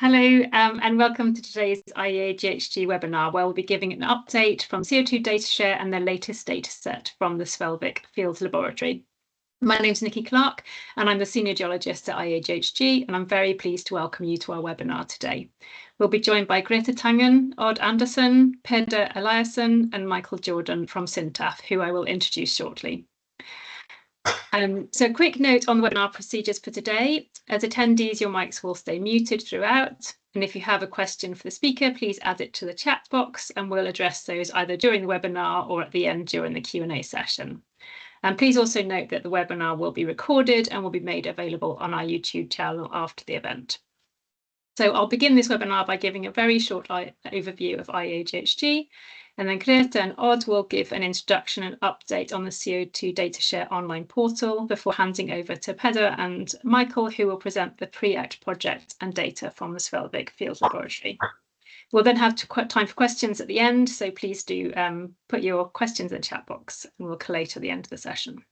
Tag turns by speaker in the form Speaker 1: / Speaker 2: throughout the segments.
Speaker 1: Hello, and welcome to today's IEAGHG webinar, where we'll be giving an update from CO2 DataShare and their latest dataset from the Svelvik Field Laboratory. My name's Nikki Clarke, and I'm the Senior Geologist at IEAGHG, and I'm very pleased to welcome you to our webinar today. We'll be joined by Grethe Tangen, Andersen, Pedar, Eliasson, and Michael Jordan from SINTEF, who I will introduce shortly. So a quick note on the webinar procedures for today. As attendees, your mics will stay muted throughout. And if you have a question for the speaker, please add it to the chat box and we'll address those either during the webinar or at the end during the Q&A session. And please also note that the webinar will be recorded and will be made available on our YouTube channel after the event. So I'll begin this webinar by giving a very short overview of IEAGHG, and then Grethe and Odd will give an introduction and update on the CO2 DataShare online portal before handing over to Pedar and Michael, who will present the pre-act project and data from the Svelvik Field Laboratory. We'll then have time for questions at the end, so please do put your questions in the chat box and we'll collate at the end of the session.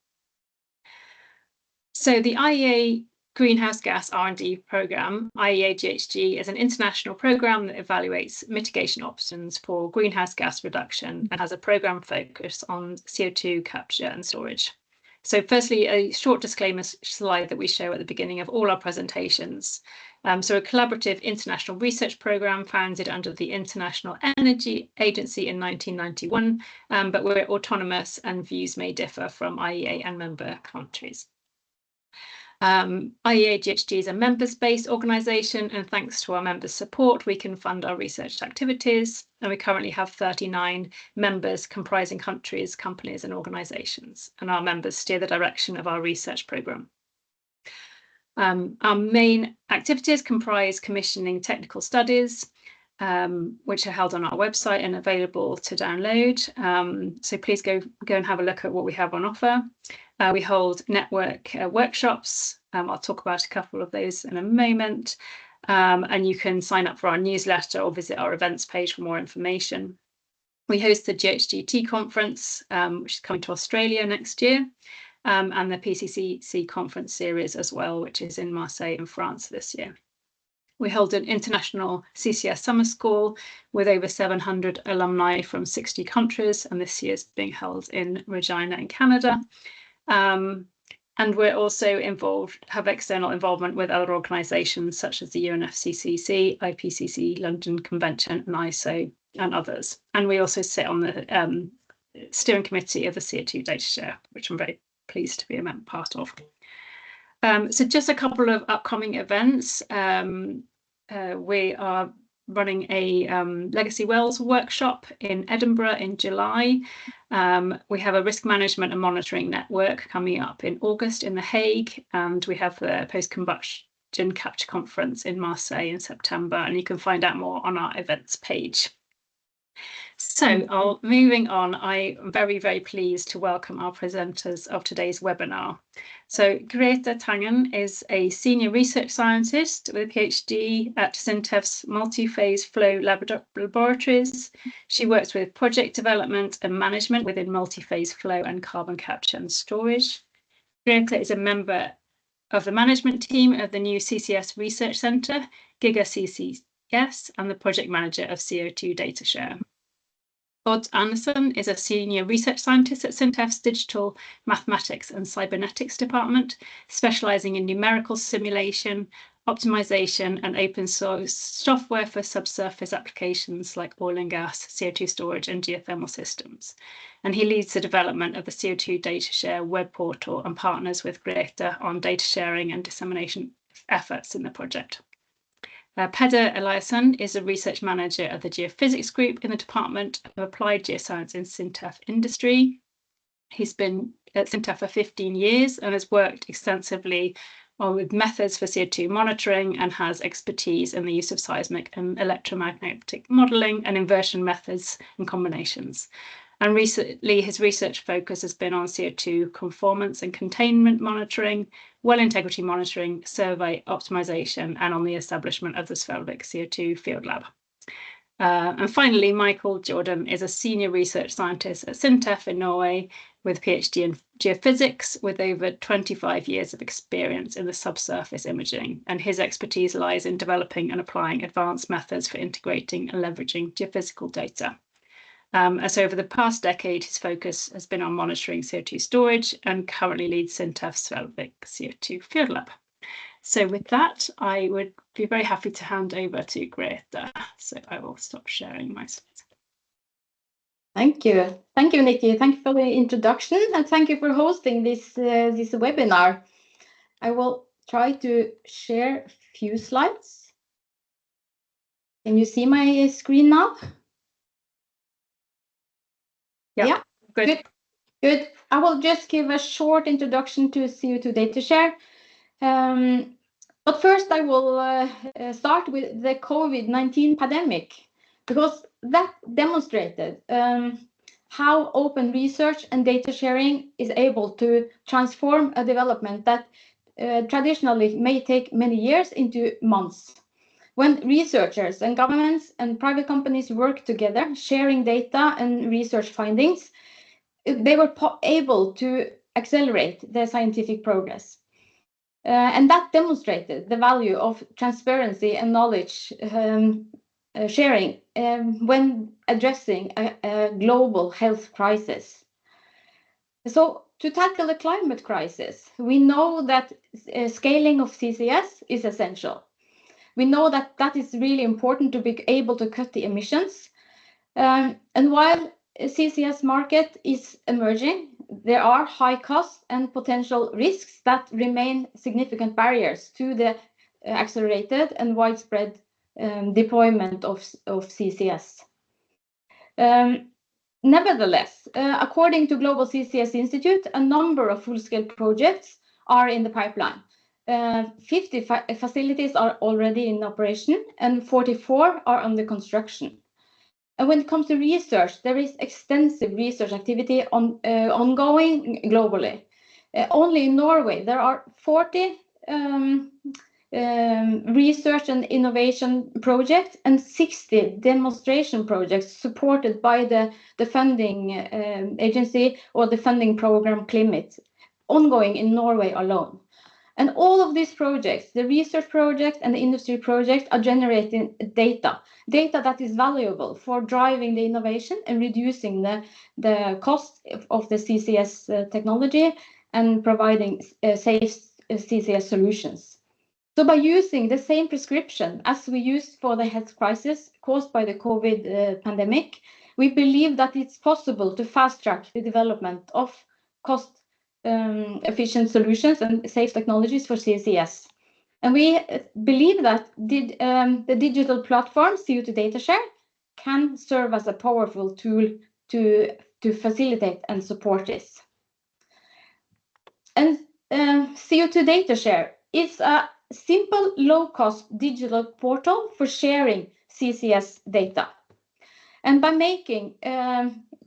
Speaker 1: So the IEA Greenhouse Gas R&D Programme, IEAGHG, is an international programme that evaluates mitigation options for greenhouse gas reduction and has a programme focus on CO2 capture and storage. So firstly, a short disclaimer slide that we show at the beginning of all our presentations. So a collaborative international research programme founded under the International Energy Agency in 1991, but we're autonomous and views may differ from IEA and member countries. IEAGHG is a members-based organisation, and thanks to our members' support, we can fund our research activities. And we currently have 39 members comprising countries, companies and organisations, and our members steer the direction of our research programme. Our main activities comprise commissioning technical studies, which are held on our website and available to download. So please go and have a look at what we have on offer. We hold network workshops. I'll talk about a couple of those in a moment. And you can sign up for our newsletter or visit our events page for more information. We host the GHGT conference, which is coming to Australia next year, and the PCCC conference series as well, which is in Marseille in France this year. We hold an international CCS summer school with over 700 alumni from 60 countries, and this year is being held in Regina in Canada. And we're also have external involvement with other organisations such as the UNFCCC, IPCC, London Convention and ISO and others. And we also sit on the steering committee of the CO2 DataShare, which I'm very pleased to be a part of. So just a couple of upcoming events. We are running a Legacy Wells workshop in Edinburgh in July. We have a risk management and monitoring network coming up in August in The Hague, and we have the post-combustion capture conference in Marseille in September, and you can find out more on our events page. So moving on, I am very, very pleased to welcome our presenters of today's webinar. So Grethe Tangen is a senior research scientist with a PhD at SINTEF's multi-phase flow laboratories. She works with project development and management within multi-phase flow and carbon capture and storage. Grethe is a member of the management team of the new CCS Research Centre, Giga CCS, and the project manager of CO2 DataShare. Odd Andersen is a senior research scientist at SINTEF's Digital Mathematics and Cybernetics department, specialising in numerical simulation, optimization and open source software for subsurface applications like oil and gas, CO2 storage and geothermal systems. And he leads the development of the CO2 DataShare web portal and partners with Grethe on data sharing and dissemination efforts in the project. Pedar Eliasson is a research manager at the Geophysics Group in the Department of Applied Geoscience in SINTEF Industry. He's been at SINTEF for 15 years and has worked extensively with methods for CO2 monitoring and has expertise in the use of seismic and electromagnetic modelling and inversion methods and combinations. And recently, his research focus has been on CO2 conformance and containment monitoring, well integrity monitoring, survey optimization, and on the establishment of the Svelvik CO2 Field Lab. And finally, Michael Jordan is a senior research scientist at SINTEF in Norway with a PhD in geophysics, with over 25 years of experience in the subsurface imaging. And his expertise lies in developing and applying advanced methods for integrating and leveraging geophysical data. And so over the past decade, his focus has been on monitoring CO2 storage and currently leads SINTEF Svelvik CO2 Field Lab. So with that, I would be very happy to hand over to Grethe. So I will stop sharing my slides.
Speaker 2: Thank you. Thank you, Nikki. Thank you for the introduction, and thank you for hosting this webinar. I will try to share a few slides. Can you see my screen now?
Speaker 1: Yeah. Good.
Speaker 2: Good. I will just give a short introduction to CO2 DataShare. But first I will start with the COVID-19 pandemic, because that demonstrated how open research and data sharing is able to transform a development that traditionally may take many years into months. When researchers and governments and private companies work together, sharing data and research findings, they were able to accelerate their scientific progress. And that demonstrated the value of transparency and knowledge sharing when addressing a global health crisis. So to tackle the climate crisis, we know that scaling of CCS is essential. We know that that is really important to be able to cut the emissions. And while CCS market is emerging, there are high costs and potential risks that remain significant barriers to the accelerated and widespread deployment of CCS. Nevertheless, according to Global CCS Institute, a number of full-scale projects are in the pipeline. 50 facilities are already in operation and 44 are under construction. And when it comes to research, there is extensive research activity ongoing globally. Only in Norway, there are 40 research and innovation projects and 60 demonstration projects supported by the funding agency or the funding program CLIMIT, ongoing in Norway alone. And all of these projects, the research projects and the industry projects, are generating data that is valuable for driving the innovation and reducing the cost of the CCS technology and providing safe CCS solutions. So by using the same prescription as we used for the health crisis caused by the COVID pandemic, we believe that it's possible to fast-track the development of cost-efficient solutions and safe technologies for CCS. And we believe that the digital platform CO2 DataShare can serve as a powerful tool to facilitate and support this. And CO2 DataShare is a simple, low-cost digital portal for sharing CCS data. And by making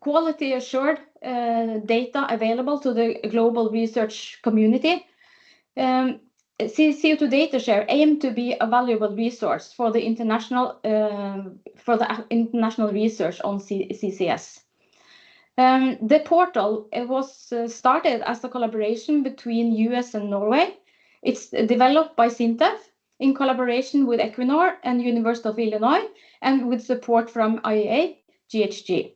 Speaker 2: quality-assured data available to the global research community, CO2 DataShare aims to be a valuable resource for the international research on CCS. The portal was started as a collaboration between US and Norway. It's developed by SINTEF in collaboration with Equinor and University of Illinois, and with support from IEAGHG,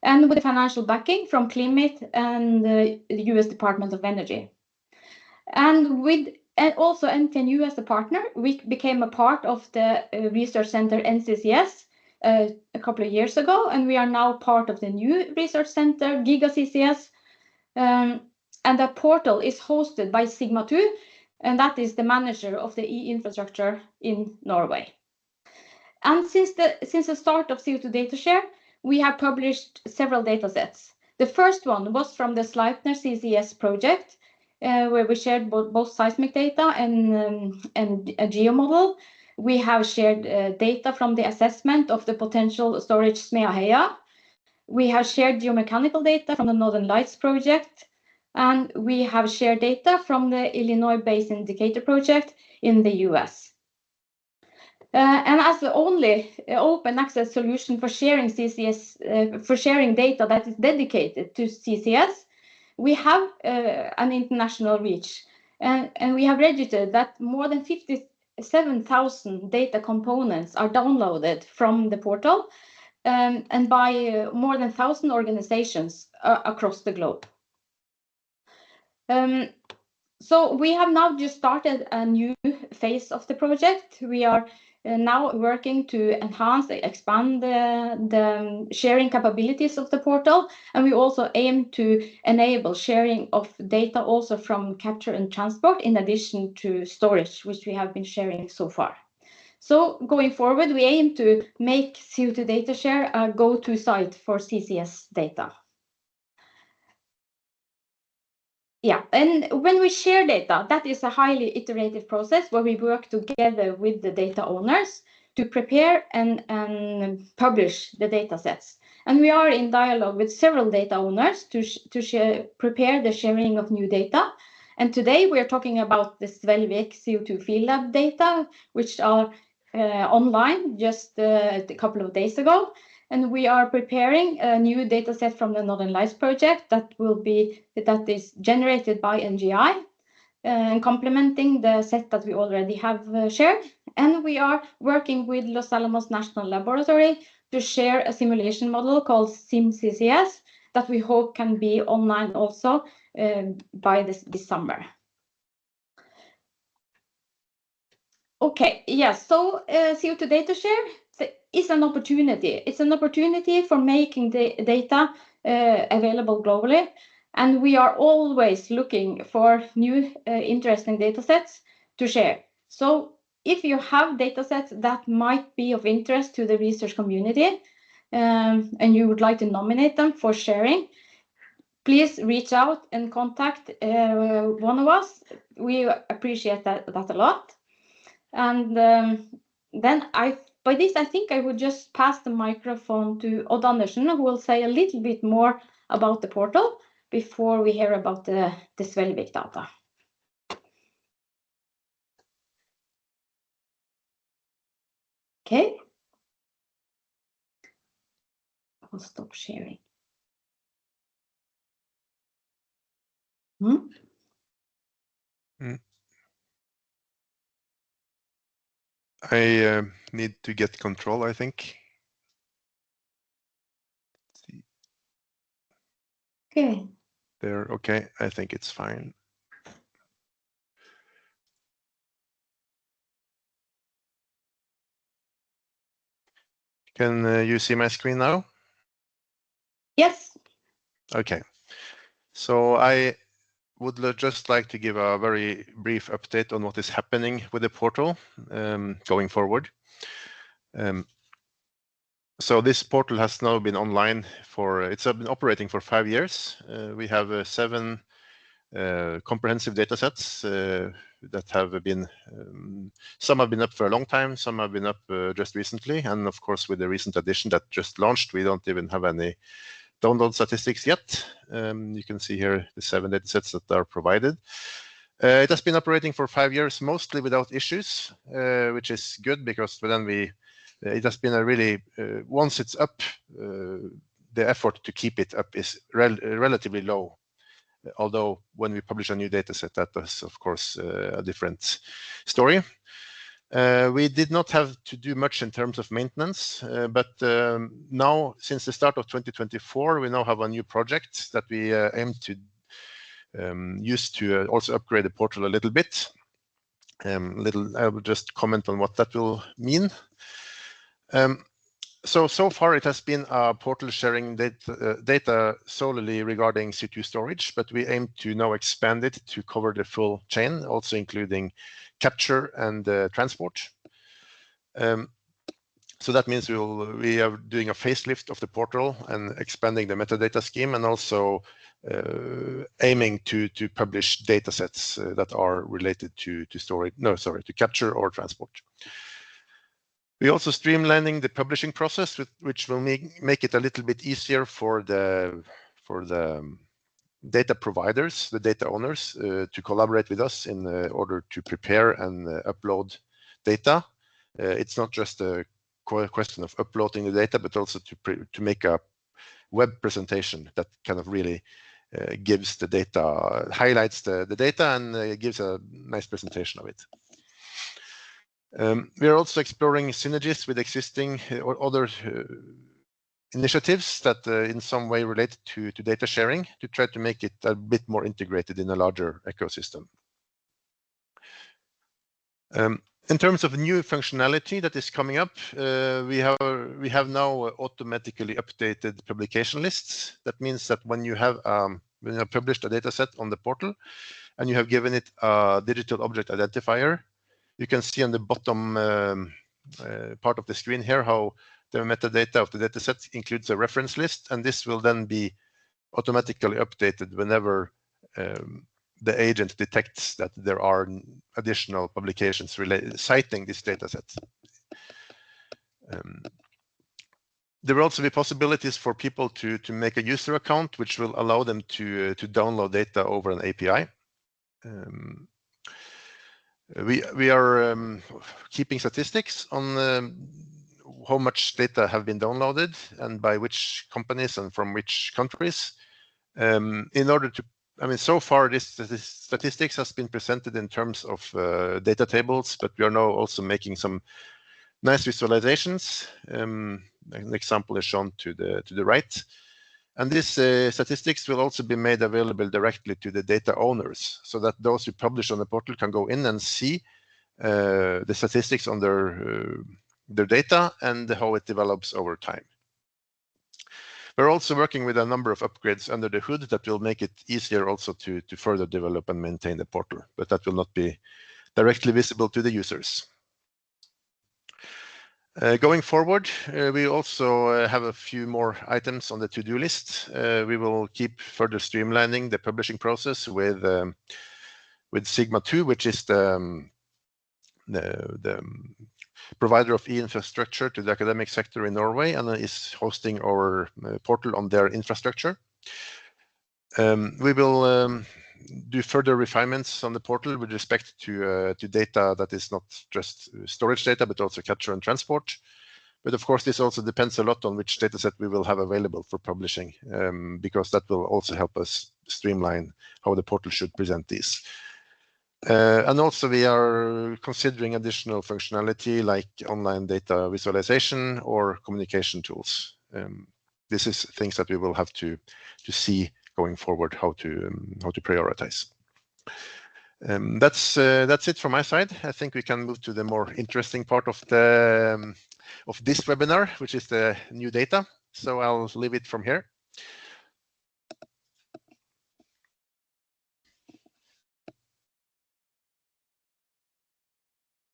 Speaker 2: and with financial backing from CLIMIT and the US Department of Energy. And also NTNU as a partner, we became a part of the research center NCCS a couple of years ago, and we are now part of the new research center GigaCCS. And the portal is hosted by Sigma 2, and that is the manager of the e-infrastructure in Norway. And since the start of CO2 DataShare, we have published several datasets. The first one was from the Sleipner CCS project, where we shared both seismic data and a geomodel. We have shared data from the assessment of the potential storage Smeaheia. We have shared geomechanical data from the Northern Lights project, and we have shared data from the Illinois Basin Indicator project in the US. And as the only open access solution for sharing CCS, for sharing data that is dedicated to CCS, we have an international reach, and we have registered that more than 57,000 data components are downloaded from the portal, and by more than 1,000 organizations across the globe. So we have now just started a new phase of the project. We are now working to enhance, expand the sharing capabilities of the portal, and we also aim to enable sharing of data also from capture and transport, in addition to storage, which we have been sharing so far. So going forward, we aim to make CO2 DataShare a go-to site for CCS data. Yeah, and when we share data, that is a highly iterative process where we work together with the data owners to prepare and publish the data sets. And we are in dialogue with several data owners to prepare the sharing of new data. And today we are talking about the Svelvik CO2 Field Lab data, which are online just a couple of days ago. And we are preparing a new data set from the Northern Lights project that is generated by NGI, complementing the set that we already have shared. And we are working with Los Alamos National Laboratory to share a simulation model called SimCCS that we hope can be online also by this summer. Okay, yes, so CO2 DataShare is an opportunity. It's an opportunity for making the data available globally. And we are always looking for new interesting data sets to share. So if you have data sets that might be of interest to the research community, and you would like to nominate them for sharing, please reach out and contact one of us. We appreciate that a lot. And then by this, I think I would just pass the microphone to Odd Andersen, who will say a little bit more about the portal before we hear about the Svelvik data. Okay. I'll stop sharing.
Speaker 3: I need to get control, I think. Let's see.
Speaker 2: Okay.
Speaker 3: There, okay, I think it's fine. Can you see my screen now?
Speaker 2: Yes.
Speaker 3: Okay. So I would just like to give a very brief update on what is happening with the portal going forward. So this portal has now been online it's been operating for 5 years. We have 7 comprehensive data sets that have been, some have been up for a long time, some have been up just recently. And of course, with the recent addition that just launched, we don't even have any download statistics yet. You can see here the 7 data sets that are provided. It has been operating for 5 years, mostly without issues, which is good because then it has been a really, once it's up, the effort to keep it up is relatively low. Although when we publish a new data set, that is, of course, a different story. We did not have to do much in terms of maintenance, but now, since the start of 2024, we now have a new project that we aim to use to also upgrade the portal a little bit. I will just comment on what that will mean. So far it has been a portal sharing data solely regarding CO2 storage, but we aim to now expand it to cover the full chain, also including capture and transport. So that means we are doing a facelift of the portal and expanding the metadata scheme, and also aiming to publish data sets that are related to capture or transport. We also streamlining the publishing process, which will make it a little bit easier for the data providers, the data owners, to collaborate with us in order to prepare and upload data. It's not just a question of uploading the data, but also to make a web presentation that kind of really gives the data, highlights the data, and gives a nice presentation of it. We are also exploring synergies with existing or other initiatives that in some way relate to data sharing, to try to make it a bit more integrated in a larger ecosystem. In terms of new functionality that is coming up, we have now automatically updated publication lists. That means that when you have published a dataset on the portal and you have given it a digital object identifier, you can see on the bottom part of the screen here how the metadata of the dataset includes a reference list, and this will then be automatically updated whenever the agent detects that there are additional publications citing this dataset. There will also be possibilities for people to make a user account, which will allow them to download data over an API. We are keeping statistics on how much data have been downloaded and by which companies and from which countries. In order to, so far this statistics has been presented in terms of data tables, but we are now also making some nice visualizations. An example is shown to the right. And this statistics will also be made available directly to the data owners, so that those who publish on the portal can go in and see the statistics on their data and how it develops over time. We're also working with a number of upgrades under the hood that will make it easier also to further develop and maintain the portal, but that will not be directly visible to the users. Going forward, we also have a few more items on the to-do list. We will keep further streamlining the publishing process with Sigma 2, which is the provider of e-infrastructure to the academic sector in Norway, and is hosting our portal on their infrastructure. We will do further refinements on the portal with respect to data that is not just storage data, but also capture and transport. But of course, this also depends a lot on which dataset we will have available for publishing, because that will also help us streamline how the portal should present these. And also we are considering additional functionality like online data visualization or communication tools. This is things that we will have to see going forward how to prioritize. That's it from my side. I think we can move to the more interesting part of this webinar, which is the new data. So I'll leave it from here.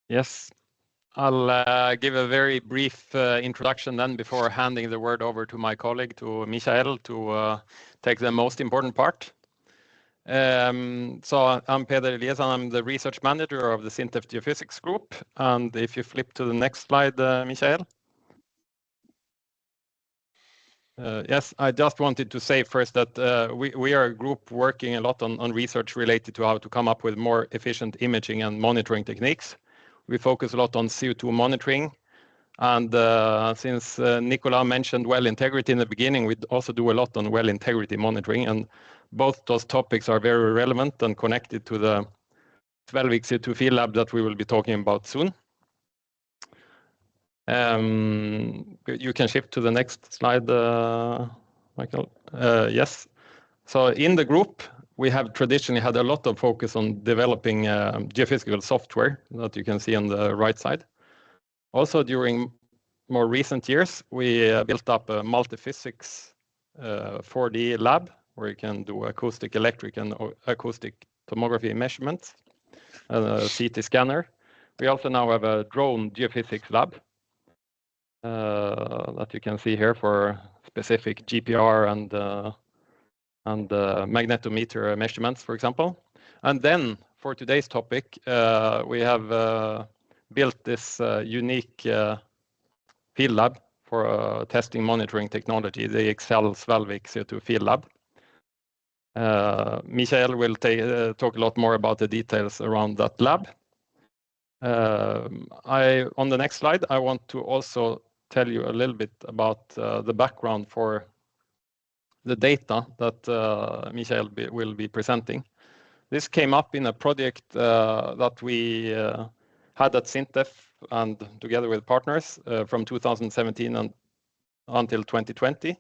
Speaker 4: Yes, I'll give a very brief introduction then before handing the word over to my colleague, to Michael, to take the most important part. So I'm Pedar Eliasson, I'm the research manager of the SINTEF Geophysics group. And if you flip to the next slide, Michael. Yes, I just wanted to say first that we are a group working a lot on research related to how to come up with more efficient imaging and monitoring techniques. We focus a lot on CO2 monitoring. And since Nicola mentioned well integrity in the beginning, we also do a lot on well integrity monitoring. And both those topics are very relevant and connected to the Svelvik CO2 Field Lab that we will be talking about soon. You can shift to the next slide, Michael. Yes. So in the group, we have traditionally had a lot of focus on developing geophysical software that you can see on the right side. Also, during more recent years, we built up a multi-physics 4D lab where you can do acoustic, electric, and acoustic tomography measurements, a CT scanner. We also now have a drone geophysics lab that you can see here for specific GPR and magnetometer measurements, for example. And then for today's topic, we have built this unique field lab for testing monitoring technology, the Excel Svelvik CO2 Field Lab. Michael will talk a lot more about the details around that lab. On the next slide, I want to also tell you a little bit about the background for the data that Michael will be presenting. This came up in a project that we had at SINTEF and together with partners from 2017 until 2020.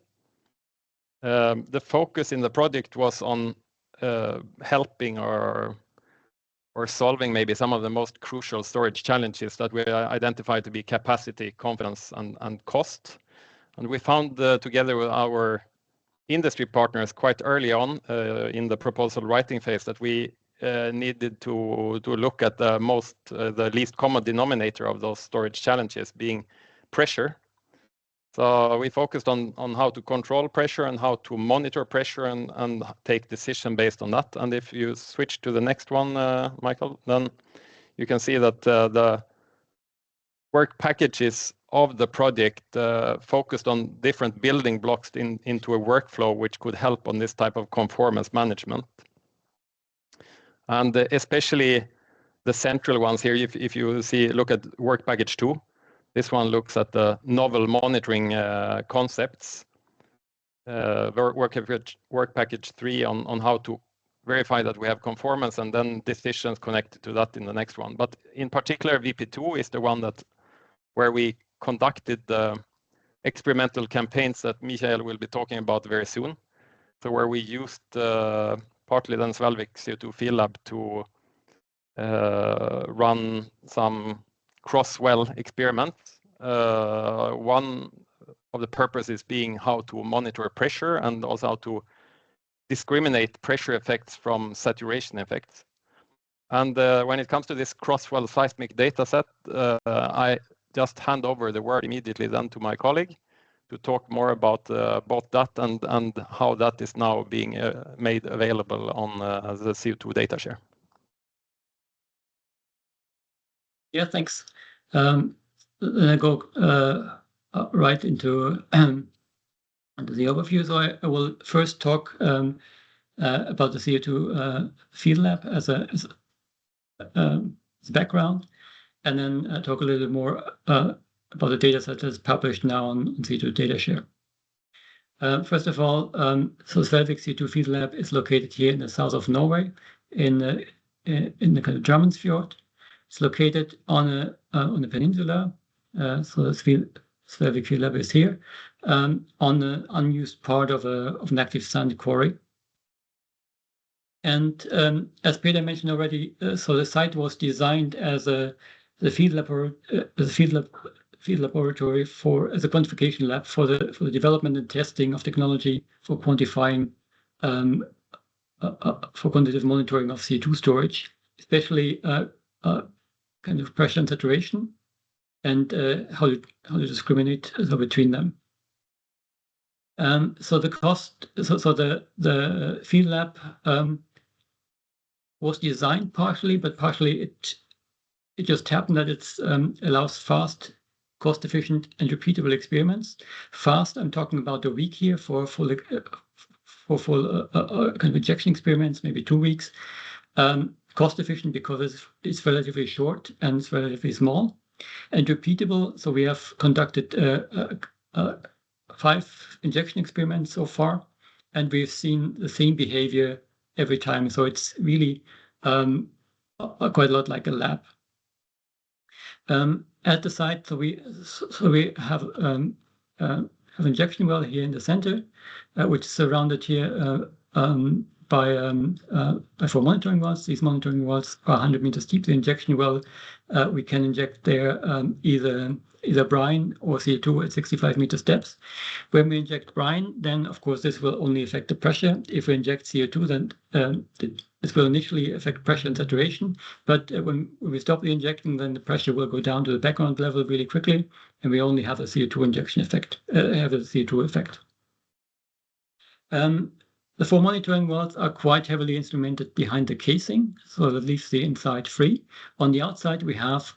Speaker 4: The focus in the project was on helping or solving maybe some of the most crucial storage challenges that we identified to be capacity, confidence, and cost. And we found together with our industry partners quite early on in the proposal writing phase that we needed to look at the least common denominator of those storage challenges being pressure. So we focused on how to control pressure and how to monitor pressure and take decision based on that. And if you switch to the next one, Michael, then you can see that the work packages of the project focused on different building blocks into a workflow which could help on this type of conformance management. And especially the central ones here, if you look at work package 2, this one looks at the novel monitoring concepts. Work package 3 on how to verify that we have conformance, and then decisions connected to that in the next one. But in particular, VP2 is the one where we conducted the experimental campaigns that Michael will be talking about very soon. So where we used partly then Svelvik CO2 Field Lab to run some cross-well experiments. One of the purposes being how to monitor pressure and also how to discriminate pressure effects from saturation effects. And when it comes to this cross-well seismic data set, I just hand over the word immediately then to my colleague to talk more about both that and how that is now being made available on the CO2 DataShare.
Speaker 5: Yeah, thanks. I go right into the overview. So I will first talk about the CO2 Field Lab as a background, and then talk a little bit more about the data set that's published now on CO2 DataShare. First of all, so Svelvik CO2 Field Lab is located here in the south of Norway, in the kind of German fjord. It's located on a peninsula. So the Svelvik Field Lab is here on the unused part of an active sand quarry. And as Pedar mentioned already, so the site was designed as the field laboratory as a quantification lab for the development and testing of technology for quantifying for quantitative monitoring of CO2 storage, especially kind of pressure and saturation, and how to discriminate between them. So the field lab was designed partially, but partially it just happened that it allows fast, cost-efficient, and repeatable experiments. Fast, I'm talking about a week here for full kind of injection experiments, maybe 2 weeks. Cost-efficient because it's relatively short and it's relatively small. And repeatable, so we have conducted 5 injection experiments so far, and we've seen the same behavior every time. So it's really quite a lot like a lab. At the site, so we have an injection well here in the center, which is surrounded here by 4 monitoring wells. These monitoring wells are 100 meters deep. The injection well, we can inject there either brine or CO2 at 65 meters depth. When we inject brine, then of course this will only affect the pressure. If we inject CO2, then this will initially affect pressure and saturation. But when we stop the injecting, then the pressure will go down to the background level really quickly, and we only have a CO2 injection effect. Have a CO2 effect. The 4 monitoring wells are quite heavily instrumented behind the casing, so that leaves the inside free. On the outside, we have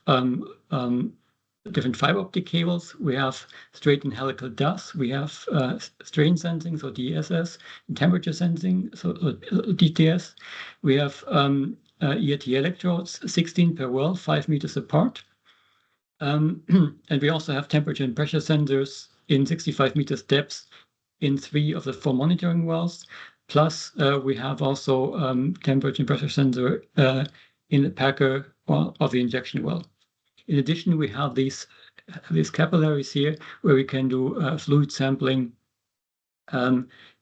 Speaker 5: different fiber optic cables. We have straight and helical DAS. We have strain sensing, so DSS, and temperature sensing, so DTS. We have ERT electrodes, 16 per well, 5 meters apart. And we also have temperature and pressure sensors in 65 meters depth in 3 of the 4 monitoring wells. Plus, we have also temperature and pressure sensor in the packer of the injection well. In addition, we have these capillaries here where we can do fluid sampling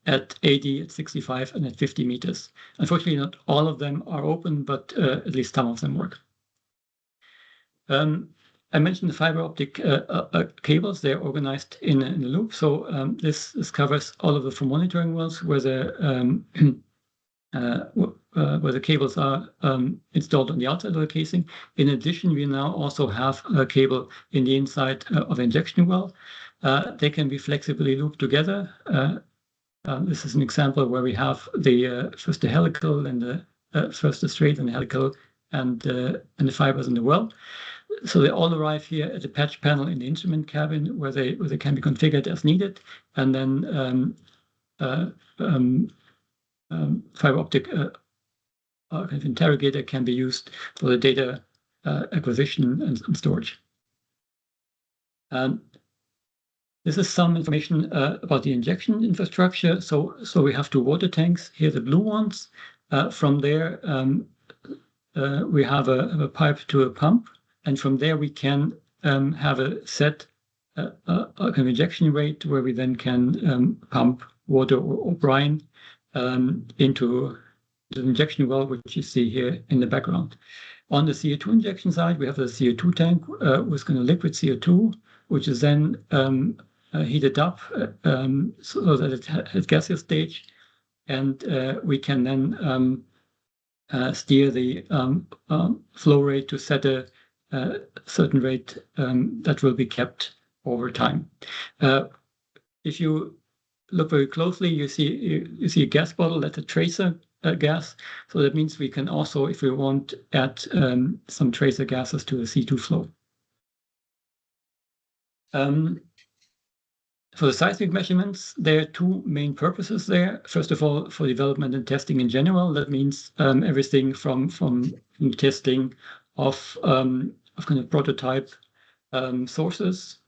Speaker 5: at 80, at 65, and at 50 meters. Unfortunately, not all of them are open, but at least some of them work. I mentioned the fiber optic cables. They're organized in a loop. So this covers all of the 4 monitoring wells where the cables are installed on the outside of the casing. In addition, we now also have a cable in the inside of the injection well. They can be flexibly looped together. This is an example where we have first the helical and first the straight and the helical and the fibers in the well. So they all arrive here at the patch panel in the instrument cabin where they can be configured as needed, and then fiber optic kind of interrogator can be used for the data acquisition and storage. This is some information about the injection infrastructure. So we have 2 water tanks here, the blue ones. From there, we have a pipe to a pump, and from there we can have a set kind of injection rate where we then can pump water or brine into the injection well, which you see here in the background. On the CO2 injection side, we have the CO2 tank with kind of liquid CO2, which is then heated up so that it has gaseous stage, and we can then steer the flow rate to set a certain rate that will be kept over time. If you look very closely, you see a gas bottle. That's a tracer gas. So that means we can also, if we want, add some tracer gases to the C2 flow. For the seismic measurements, there are 2 main purposes there. First of all, for development and testing in general. That means everything from testing of kind of prototype sources,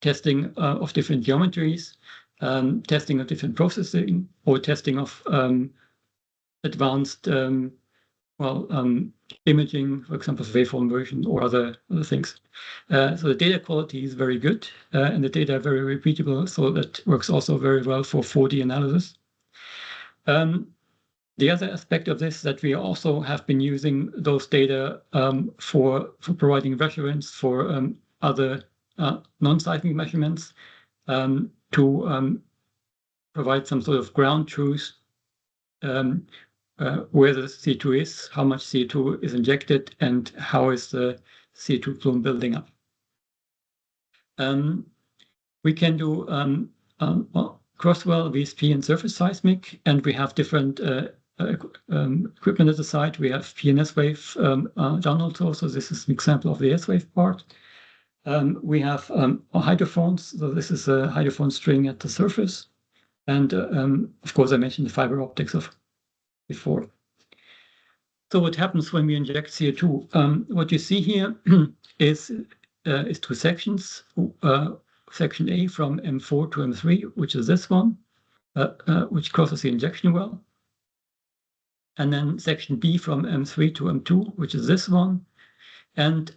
Speaker 5: testing of different geometries, testing of different processing, or testing of advanced imaging, for example, waveform version or other things. So the data quality is very good, and the data are very repeatable, so that works also very well for 4D analysis. The other aspect of this is that we also have been using those data for providing reference for other non-seismic measurements to provide some sort of ground truth where the CO2 is, how much CO2 is injected, and how is the CO2 plume building up. We can do crosswell, VSP, and surface seismic, and we have different equipment at the site. We have PNS wave download source, so this is an example of the S-wave part. We have hydrophones, so this is a hydrophone string at the surface. And of course, I mentioned the fiber optics of before. So what happens when we inject CO2? What you see here is 2 sections. Section A from M4 to M3, which is this one, which crosses the injection well. And then section B from M3 to M2, which is this one. And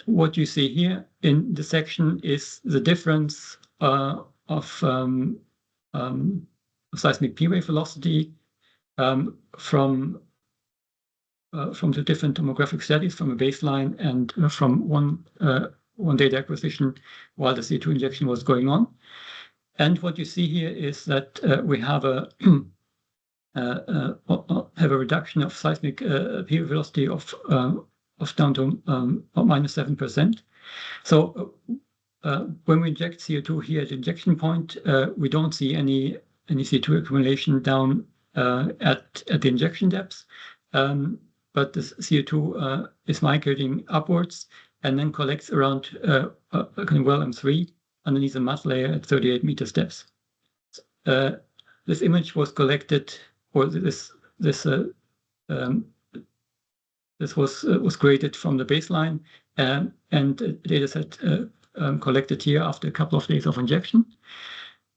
Speaker 5: what you see here in the section is the difference of seismic P-wave velocity from the different tomographic studies, from a baseline and from one data acquisition while the CO2 injection was going on. And what you see here is that we have a reduction of seismic P-wave velocity of down to -7%. So when we inject CO2 here at the injection point, we don't see any CO2 accumulation down at the injection depths, but the CO2 is migrating upwards and then collects around well M3 underneath the mud layer at 38 meters depth. This image was collected, or this was created from the baseline, and the dataset collected here after a couple of days of injection.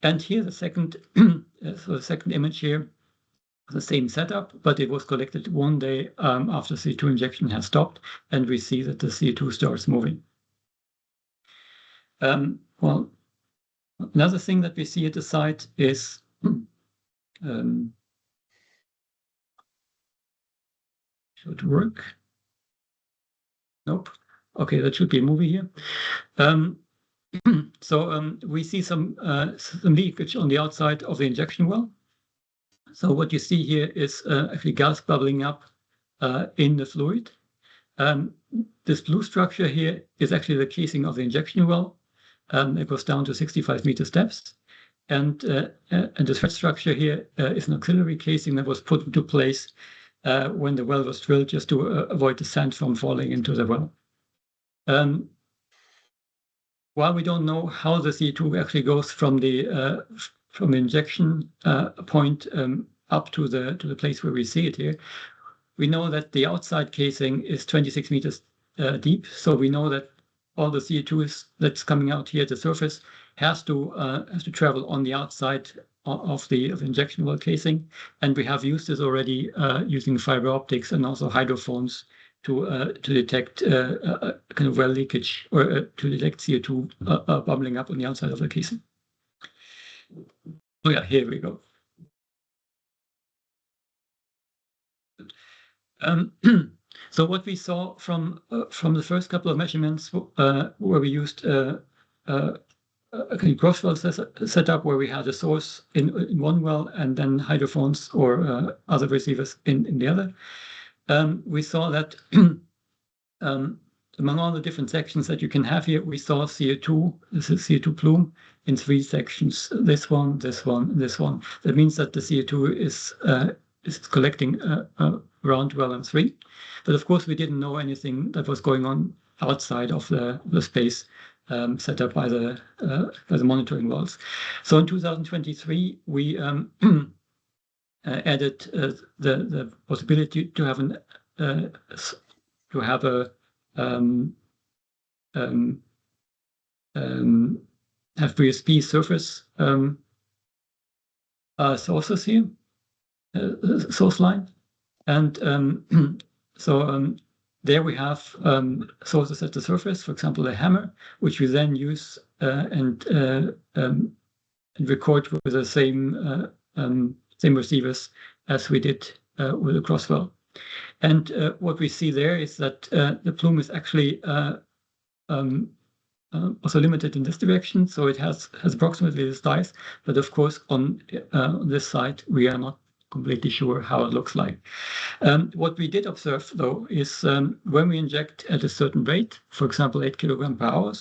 Speaker 5: And here the second, so the second image here, the same setup, but it was collected 1 day after CO2 injection has stopped, and we see that the CO2 starts moving. Well, another thing that we see at the site is should work. Nope. Okay, that should be a movie here. So we see some leakage on the outside of the injection well. So what you see here is actually gas bubbling up in the fluid. This blue structure here is actually the casing of the injection well. It goes down to 65-meter depths. And the red structure here is an auxiliary casing that was put into place when the well was drilled, just to avoid the sand from falling into the well. While we don't know how the CO2 actually goes from the injection point up to the place where we see it here, we know that the outside casing is 26 meters deep. So we know that all the CO2 that's coming out here at the surface has to travel on the outside of the injection well casing, and we have used this already using fiber optics and also hydrophones to detect kind of well leakage, or to detect CO2 bubbling up on the outside of the casing. Oh yeah, here we go. So what we saw from the first couple of measurements, where we used a kind of cross well setup, where we had a source in one well and then hydrophones or other receivers in the other, we saw that among all the different sections that you can have here, we saw CO2, this is CO2 plume, in 3 sections. This one, this one, this one. That means that the CO2 is collecting around well and 3. But of course, we didn't know anything that was going on outside of the space set up by the monitoring wells. So in 2023, we added the possibility to have have VSP surface sources here, source line, and so there we have sources at the surface, for example, a hammer, which we then use and record with the same receivers as we did with the crosswell. And what we see there is that the plume is actually also limited in this direction, so it has approximately this size. But of course, on this side, we are not completely sure how it looks like. What we did observe, though, is when we inject at a certain rate, for example, 8 kilograms per hour,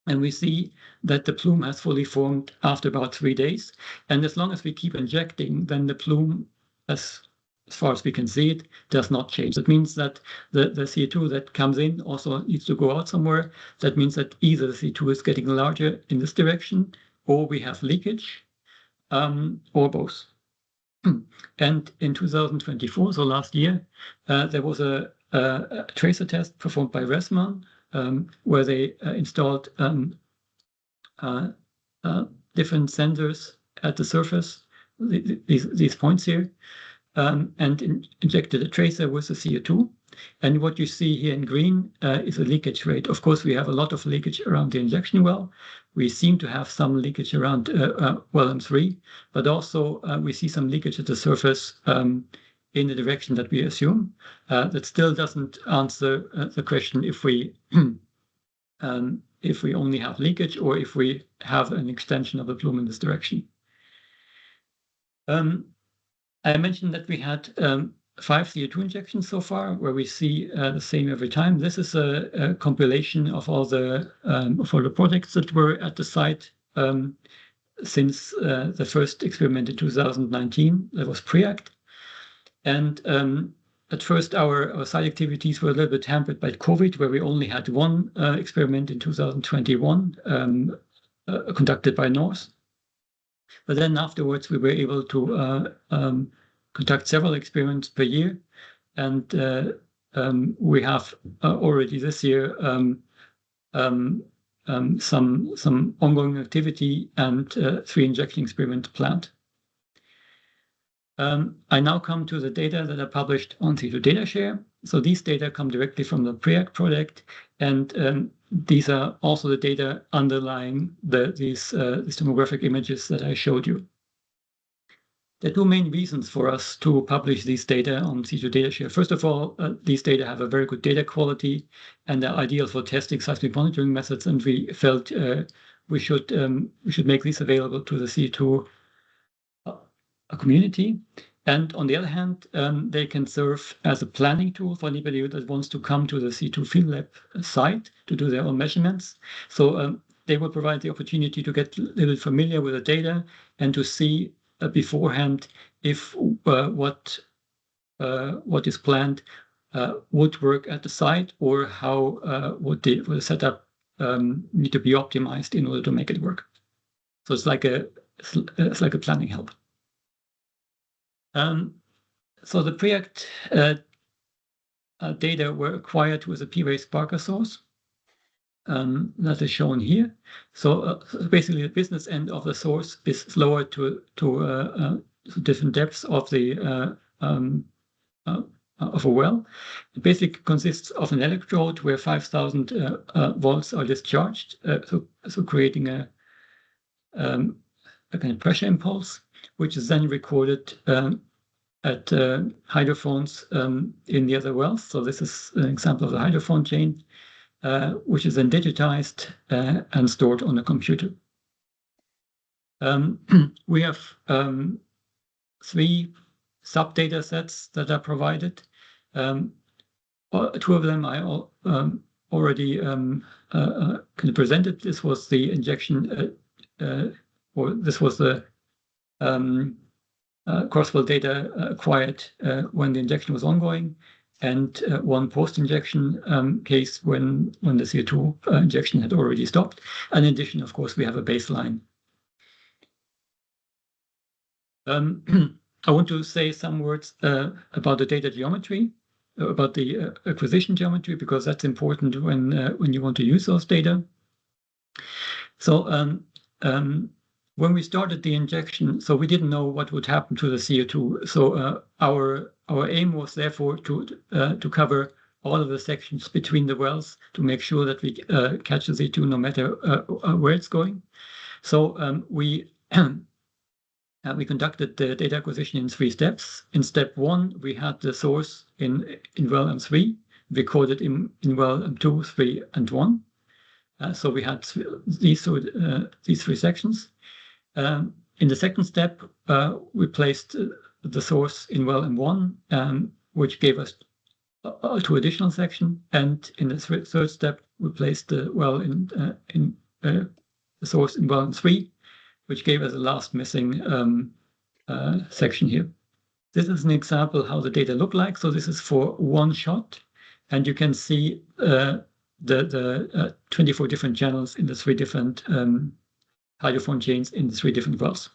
Speaker 5: and we see that the plume has fully formed after about 3 days. And as long as we keep injecting, then the plume, as far as we can see it, does not change. That means that the CO2 that comes in also needs to go out somewhere. That means that either the CO2 is getting larger in this direction, or we have leakage, or both. And in 2024, so last year, there was a tracer test performed by Resman, where they installed different sensors at the surface, these points here, and injected a tracer with the CO2. And what you see here in green is a leakage rate. Of course, we have a lot of leakage around the injection well. We seem to have some leakage around well M3, but also we see some leakage at the surface in the direction that we assume. That still doesn't answer the question if we only have leakage or if we have an extension of the plume in this direction. I mentioned that we had 5 CO2 injections so far, where we see the same every time. This is a compilation of all the projects that were at the site since the first experiment in 2019. That was pre-ACT. And at first, our site activities were a little bit hampered by COVID, where we only had 1 experiment in 2021 conducted by Norse. But then afterwards, we were able to conduct several experiments per year. And we have already this year some ongoing activity and 3 injection experiments planned. I now come to the data that are published on CO2 DataShare. So these data come directly from the PREACT project, and these are also the data underlying these tomographic images that I showed you. There are 2 main reasons for us to publish these data on CO2 DataShare. First of all, these data have a very good data quality and are ideal for testing seismic monitoring methods, and we felt we should make these available to the CO2 community. And on the other hand, they can serve as a planning tool for anybody that wants to come to the CO2 Field Lab site to do their own measurements. So they will provide the opportunity to get a little familiar with the data and to see beforehand if what is planned would work at the site, or how would the setup need to be optimized in order to make it work. So it's like a planning help. So the PREACT data were acquired with a P-Race Parker source that is shown here. So basically, the business end of the source is lowered to different depths of the of a well. It basically consists of an electrode where 5,000 volts are discharged, so creating a kind of pressure impulse, which is then recorded at hydrophones in the other wells. So this is an example of the hydrophone chain, which is then digitized and stored on a computer. We have 3 sub-data sets that are provided. 2 of them I already kind of presented. This was the injection, or this was the crosswell data acquired when the injection was ongoing, and 1 post-injection case when the CO2 injection had already stopped. And in addition, of course, we have a baseline. I want to say some words about the data geometry, about the acquisition geometry, because that's important when you want to use those data. So when we started the injection, so we didn't know what would happen to the CO2. So our aim was therefore to cover all of the sections between the wells to make sure that we catch the CO2 no matter where it's going. So we conducted the data acquisition in 3 steps. In step 1, we had the source in well M3, recorded in well M2, 3, and 1. So we had these 3 sections. In the second step, we placed the source in well M1, which gave us 2 additional sections. And in the third step, we placed the well in the source in well M3, which gave us the last missing section here. This is an example how the data look like. So this is for 1 shot, and you can see the 24 different channels in the 3 different hydrophone chains in the 3 different wells.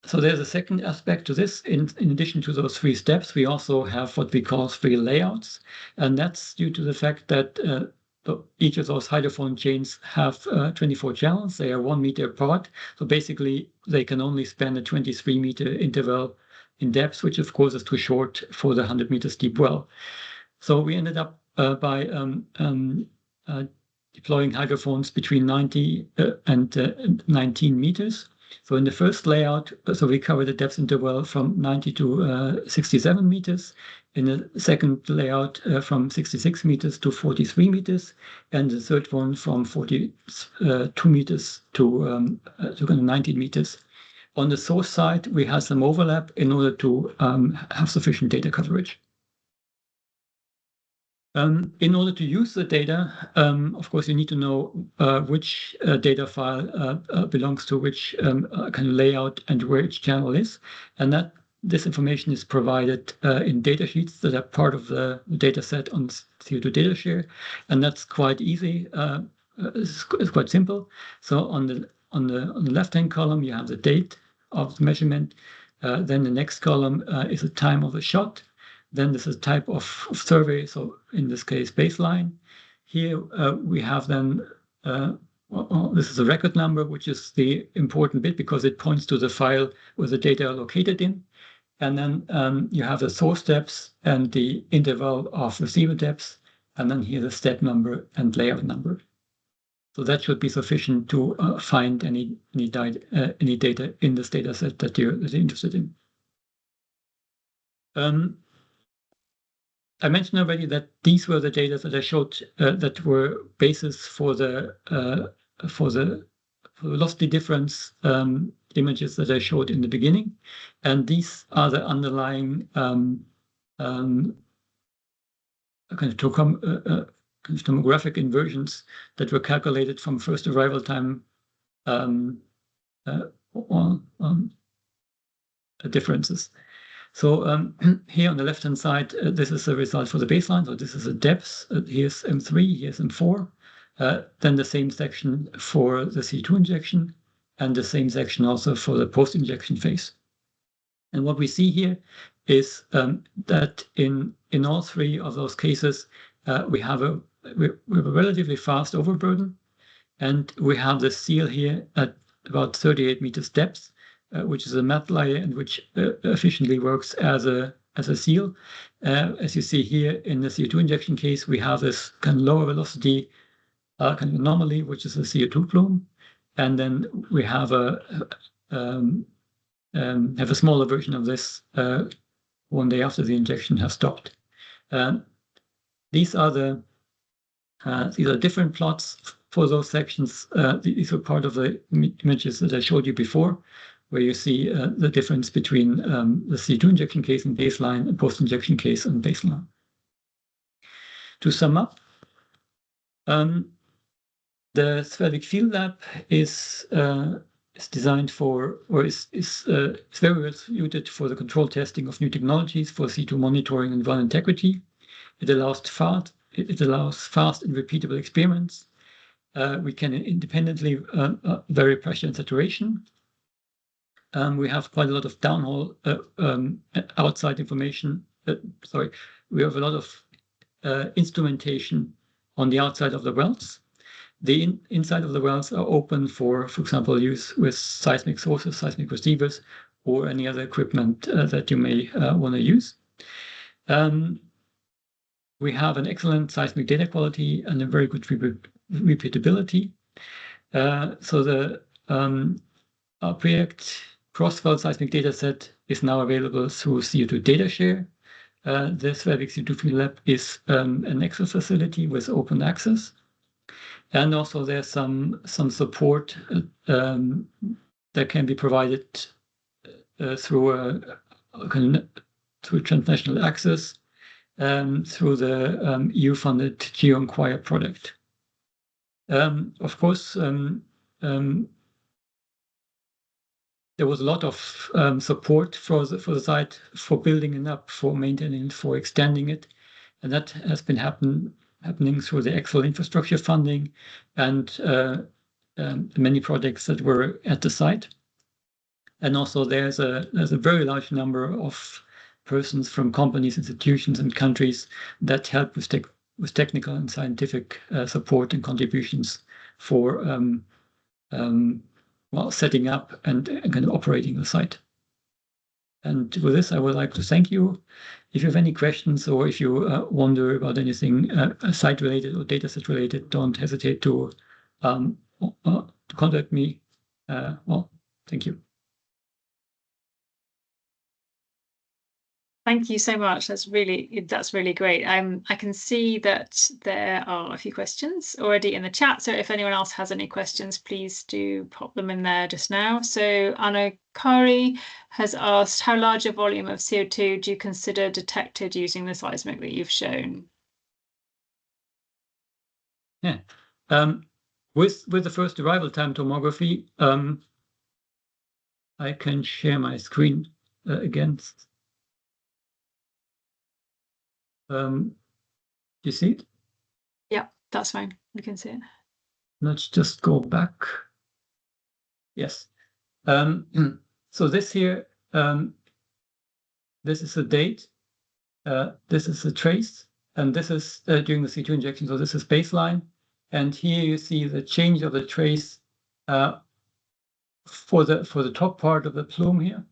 Speaker 5: So there's a second aspect to this. In addition to those 3 steps, we also have what we call 3 layouts, and that's due to the fact that each of those hydrophone chains have 24 channels. They are 1 meter apart. So basically, they can only span a 23-meter interval in depth, which of course is too short for the 100-meter steep well. So we ended up by deploying hydrophones between 90 and 19 meters. So in the first layout, so we covered the depth interval from 90 to 67 meters. In the second layout, from 66 meters to 43 meters, and the third one from 42 meters to 19 meters. On the source side, we had some overlap in order to have sufficient data coverage. In order to use the data, of course, you need to know which data file belongs to which kind of layout and where each channel is. And this information is provided in data sheets that are part of the data set on CO2 DataShare. And that's quite easy. It's quite simple. So on the left-hand column, you have the date of the measurement. Then the next column is the time of the shot. Then there's a type of survey, so in this case, baseline. here we have then, this is a record number, which is the important bit because it points to the file where the data are located in. And then you have the source depths and the interval of receiver depths, and then here the step number and layout number. So that should be sufficient to find any data in this data set that you're interested in. I mentioned already that these were the data that I showed that were basis for the velocity difference images that I showed in the beginning, and these are the underlying kind of tomographic inversions that were calculated from first arrival time differences. So here on the left-hand side, this is the result for the baseline. So this is the depth. Here's M3, here's M4. Then the same section for the CO2 injection, and the same section also for the post-injection phase. And what we see here is that in all three of those cases, we have a relatively fast overburden, and we have the seal here at about 38 meters depth, which is a matte layer and which efficiently works as a seal. As you see here in the CO2 injection case, we have this kind of lower velocity kind of anomaly, which is a CO2 plume, and then we have a smaller version of this one day after the injection has stopped. These are different plots for those sections. These were part of the images that I showed you before, where you see the difference between the CO2 injection case and baseline and post-injection case and baseline. To sum up, the Svelvik Field Lab is designed for, or is very well suited for the control testing of new technologies for CO2 monitoring and well integrity. It allows fast and repeatable experiments. We can independently vary pressure and saturation. We have quite a lot of downhole outside information. We have a lot of instrumentation on the outside of the wells. The inside of the wells are open for example, use with seismic sources, seismic receivers, or any other equipment that you may want to use. We have an excellent seismic data quality and a very good repeatability. So our project cross-well seismic dataset is now available through CO2 DataShare. The Svelvik CO2 Field Lab is an Excel facility with open access. And also there's some support that can be provided through transnational access through the EU-funded GeoInquire product. Of course, there was a lot of support for the site, for building it up, for maintaining it, for extending it, and that has been happening through the Excel infrastructure funding and many projects that were at the site. And also there's a very large number of persons from companies, institutions, and countries that help with technical and scientific support and contributions for setting up and kind of operating the site. And with this, I would like to thank you. If you have any questions or if you wonder about anything site-related or dataset related, don't hesitate to contact me. Thank you.
Speaker 1: Thank you so much. That's really great. I can see that there are a few questions already in the chat. So if anyone else has any questions, please do pop them in there just now. So Anna Kari has asked, how large a volume of CO2 do you consider detected using the seismic that you've shown?
Speaker 5: Yeah, with the first arrival time tomography, I can share my screen again. You see it?
Speaker 1: Yeah, that's fine. We can see it.
Speaker 5: Let's just go back. Yes. So this here, this is a date. This is a trace, and this is during the CO2 injection. So this is baseline, and here you see the change of the trace for the top part of the plume here,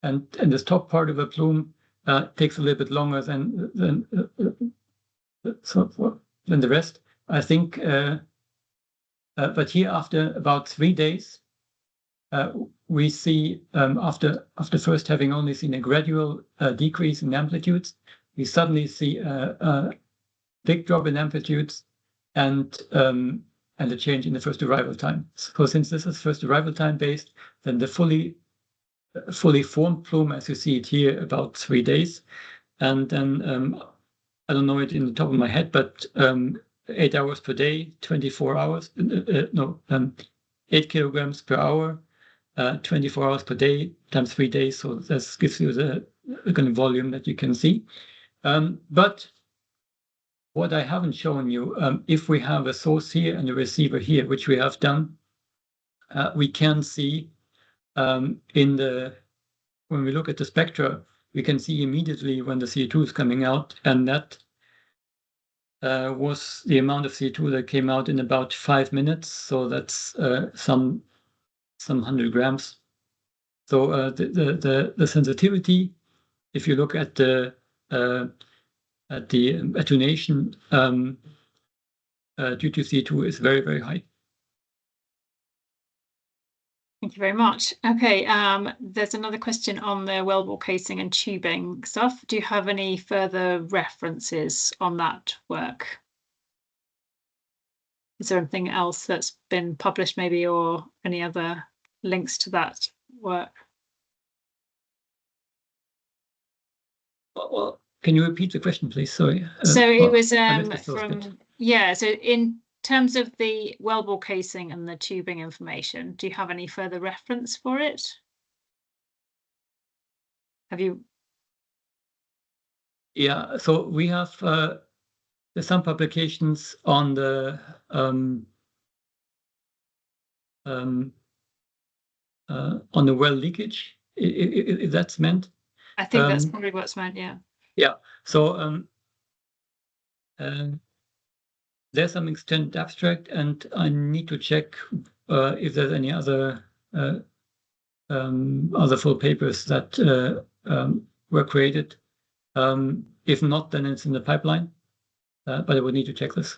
Speaker 5: and this top part of the plume takes a little bit longer than the rest, I think. But here, after about 3 days, we see after first having only seen a gradual decrease in amplitudes, we suddenly see a big drop in amplitudes and a change in the first arrival time. So since this is first arrival time based, then the fully formed plume, as you see it here, about 3 days, and then I don't know it in the top of my head, but 8 hours per day, 24 hours, 8 kilograms per hour, 24 hours per day times 3 days. So this gives you the kind of volume that you can see. But what I haven't shown you, if we have a source here and a receiver here, which we have done, we can see when we look at the spectra, we can see immediately when the CO2 is coming out, and that was the amount of CO2 that came out in about 5 minutes. So that's some 100 grams. So the sensitivity, if you look at the attenuation due to CO2, is very, very high.
Speaker 1: Thank you very much. Okay, there's another question on the wellbore casing and tubing stuff. Do you have any further references on that work? Is there anything else that's been published maybe, or any other links to that work?
Speaker 5: Well, can you repeat the question, please? Sorry.
Speaker 1: So it was so in terms of the wellbore casing and the tubing information, do you have any further reference for it? Have you?
Speaker 5: Yeah, so we have there's some publications on the well leakage, if that's meant.
Speaker 1: I think that's probably what's meant, yeah.
Speaker 5: Yeah, so there's some extended abstract, and I need to check if there's any other full papers that were created. If not, then it's in the pipeline, but I would need to check this.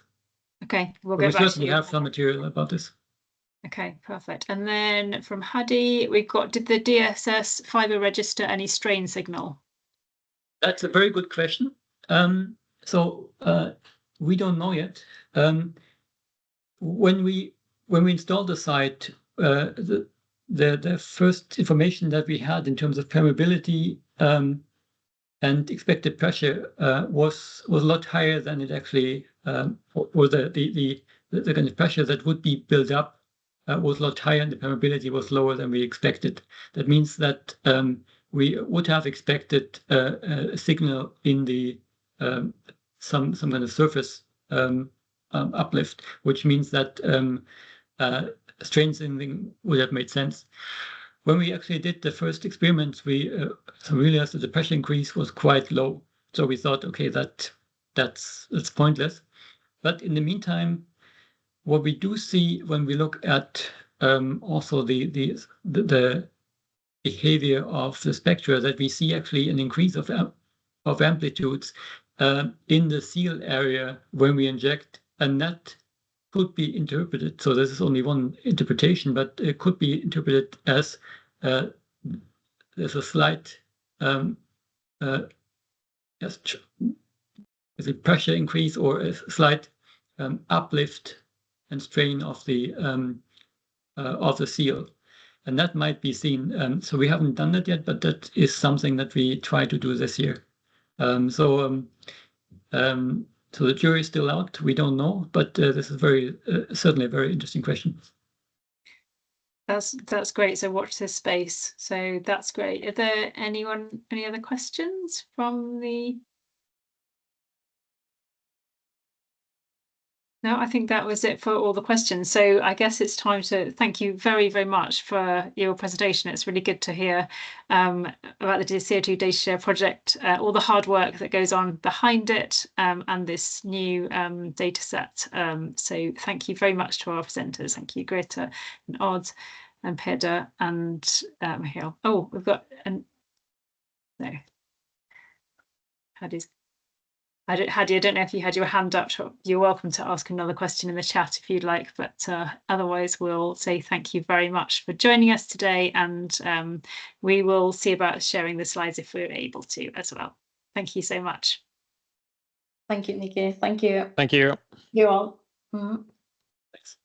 Speaker 1: Okay, we'll go back to you.
Speaker 5: We certainly have some material about this.
Speaker 1: Okay, perfect. And then from Hadi, we've got, did the DSS fiber register any strain signal?
Speaker 5: That's a very good question. So we don't know yet. When we installed the site, the first information that we had in terms of permeability and expected pressure was a lot higher than it actually, or the kind of pressure that would be built up was a lot higher, and the permeability was lower than we expected. That means that we would have expected a signal in the some kind of surface uplift, which means that strain signaling would have made sense. When we actually did the first experiments, we realized that the pressure increase was quite low. So we thought, okay, that's pointless. But in the meantime, what we do see when we look at also the behavior of the spectra, that we see actually an increase of amplitudes in the seal area when we inject, and that could be interpreted. So this is only one interpretation, but it could be interpreted as there's a slight is it pressure increase or a slight uplift and strain of the seal, and that might be seen. So we haven't done that yet, but that is something that we try to do this year. So the jury is still out. We don't know, but this is certainly a very interesting question.
Speaker 1: That's great. So watch this space. So that's great. Are there any other questions from the? No, I think that was it for all the questions. So I guess it's time to thank you very, very much for your presentation. It's really good to hear about the CO2 DataShare project, all the hard work that goes on behind it, and this new data set. So thank you very much to our presenters. Thank you, Grethe and Odd and Pedar and Michael. Oh, we've got no. Hadi, I don't know if you had your hand up. You're welcome to ask another question in the chat if you'd like, but otherwise we'll say thank you very much for joining us today, and we will see about sharing the slides if we're able to as well. Thank you so much.
Speaker 2: Thank you, Nikki. Thank you.
Speaker 4: Thank you.
Speaker 2: You all.
Speaker 5: Thanks.